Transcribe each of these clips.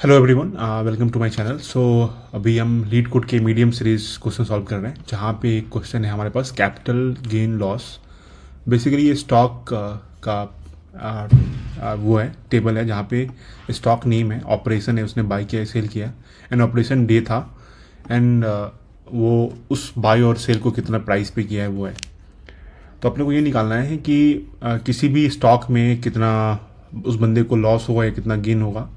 Hello everyone, welcome to my channel. So अभी हम LeetCode के मीडियम सीरीज क्वेश्चन सॉल्व कर रहे हैं, जहाँ पे एक क्वेश्चन है हमारे पास कैपिटल गेन लॉस। बेसिकली ये स्टॉक का वो है, टेबल है, जहाँ पे स्टॉक नेम है, ऑपरेशन है, उसने बाई किया सेल किया, एंड ऑपरेशन डे था, एंड वो उस बाई और सेल को कितना प्राइस पे किया है वो है। तो अपने को ये निकालना है कि किसी भी स्टॉक में कितना उस बंदे को लॉस होगा या कितना गेन होगा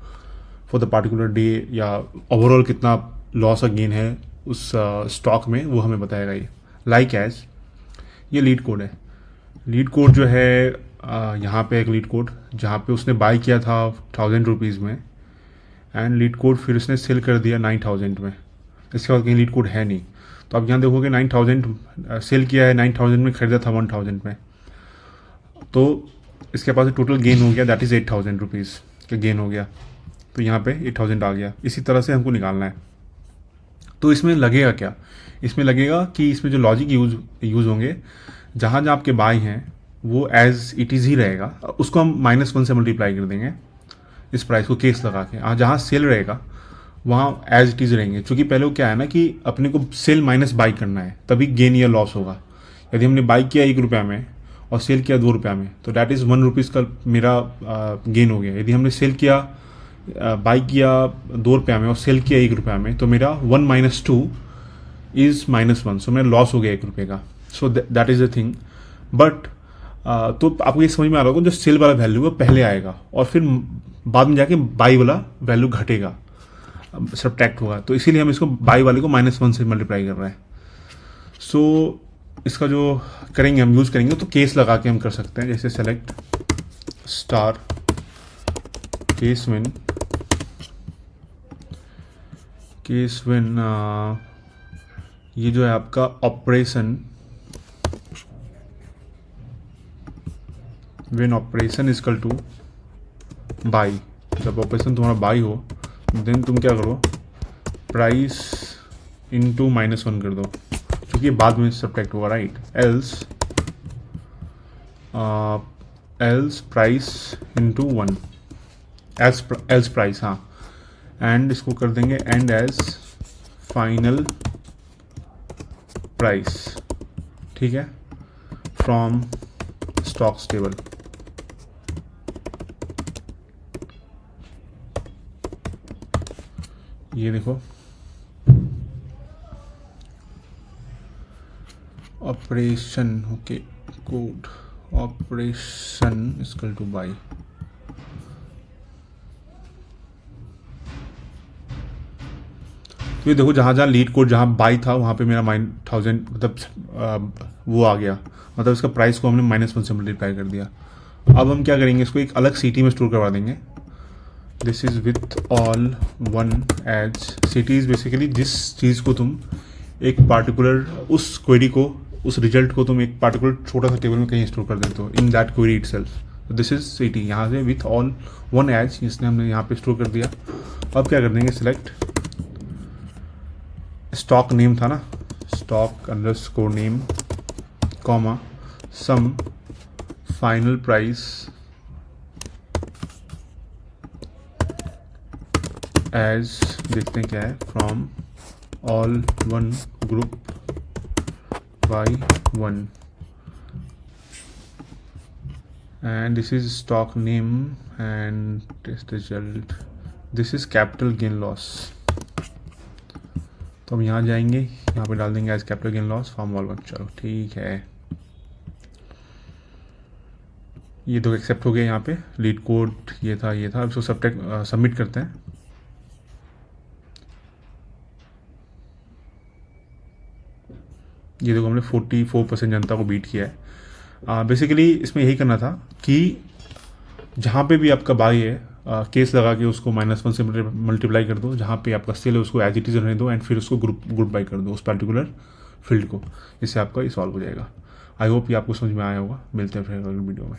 फॉर द पार्टिकुलर डे, या ओवरऑल कितना लॉस और गेन है उस स्टॉक में, वो हमें बताएगा ये। लाइक एज ये लीड कोड है। लीड कोड जो है यहाँ पे एक लीड कोड जहाँ पे उसने बाई किया था 1000 रुपीज़ में, एंड लीड कोड फिर उसने सेल कर दिया 9000 में। इसके बाद कहीं लीड कोड है नहीं, तो आप यहाँ देखोगे 9000 सेल किया है, 9000 में खरीदा था 1000 में, तो इसके पास टोटल गेन हो गया, दैट इज़ 8000 रुपीज़ का गेन हो गया। तो यहाँ पे 8000 आ गया। इसी तरह से हमको निकालना है। तो इसमें लगेगा क्या? इसमें लगेगा कि इसमें जो लॉजिक यूज़ होंगे, जहाँ जहाँ आपके बाई हैं वो एज इट इज़ ही रहेगा, उसको हम -1 से मल्टीप्लाई कर देंगे इस प्राइस को केस लगा के। जहाँ सेल रहेगा वहाँ एज इट इज़ रहेंगे, क्योंकि पहले वो क्या है ना कि अपने को सेल माइनस बाई करना है, तभी गेन या लॉस होगा। यदि हमने बाई किया 1 रुपया में और सेल किया 2 रुपया में, तो डैट इज़ 1 रुपीज़ का मेरा गेन हो गया। यदि हमने सेल किया बाई किया 2 रुपया में और सेल किया 1 रुपया में, तो मेरा 1 - 2 इज़ -1, सो मेरा लॉस हो गया 1 रुपये का। So that is the thing. But तो आपको ये समझ में आ रहा होगा, जो सेल वाला वैल्यू है पहले आएगा और फिर बाद में जाके बाई वाला वैल्यू घटेगा, सब्ट्रैक्ट होगा। तो इसीलिए हम इसको बाई वाले को -1 से मल्टीप्लाई कर रहे हैं। सो इसका जो करेंगे, हम यूज़ करेंगे, तो केस लगा के हम कर सकते हैं। जैसे select star case when, case when ये जो है आपका operation when operation equal to buy. जब ऑपरेशन तुम्हारा बाई हो, देन तुम क्या करो, प्राइस इनटू -1 कर दो, क्योंकि बाद में सब्ट्रैक्ट होगा, right. Else price into 1, else price, हाँ। एंड इसको कर देंगे एंड एज फाइनल प्राइस, ठीक है, फ्रॉम स्टॉक्स टेबल। ये देखो, operation, okay, code operation equal two by. तो ये देखो, जहाँ जहाँ लीड कोड जहाँ बाई था वहाँ पे मेरा -1000 मतलब वो आ गया, मतलब इसका प्राइस को हमने -1 से मल्टीप्लाई कर दिया। अब हम क्या करेंगे, इसको एक अलग सिटी में स्टोर करवा देंगे। This is with all one as cities. Basically जिस चीज़ को तुम एक पार्टिकुलर उस क्वेरी को, उस रिजल्ट को तुम एक पार्टिकुलर छोटा सा टेबल में कहीं स्टोर कर देते हो, in that query itself. This is city, यहाँ से विथ ऑल वन एज, इसने हमने यहाँ पे स्टोर कर दिया। अब क्या कर देंगे, सिलेक्ट स्टॉक नेम था ना, stock underscore name, comma, sum final price as, देखते हैं क्या है, from all one group by 1, and this is stock name and test result, this is capital gain loss। तो हम यहाँ जाएंगे, यहाँ पे डाल देंगे as capital gain loss from all 1। चलो ठीक है, ये तो एक्सेप्ट हो गया। यहाँ पे लीड कोड ये था, ये था। अब इसको सबमिट करते हैं। ये देखो, हमने 44% जनता को बीट किया है। बेसिकली इसमें यही करना था कि जहाँ पे भी आपका बाई है, केस लगा के उसको -1 से मल्टीप्लाई कर दो, जहाँ पे आपका सेल है उसको एज इट इज़ रहने दो, एंड फिर उसको ग्रुप बाई कर दो उस पर्टिकुलर फील्ड को। इससे आपका ये सॉल्व हो जाएगा। आई होप ये आपको समझ में आया होगा। मिलते हैं फिर अगली वीडियो में।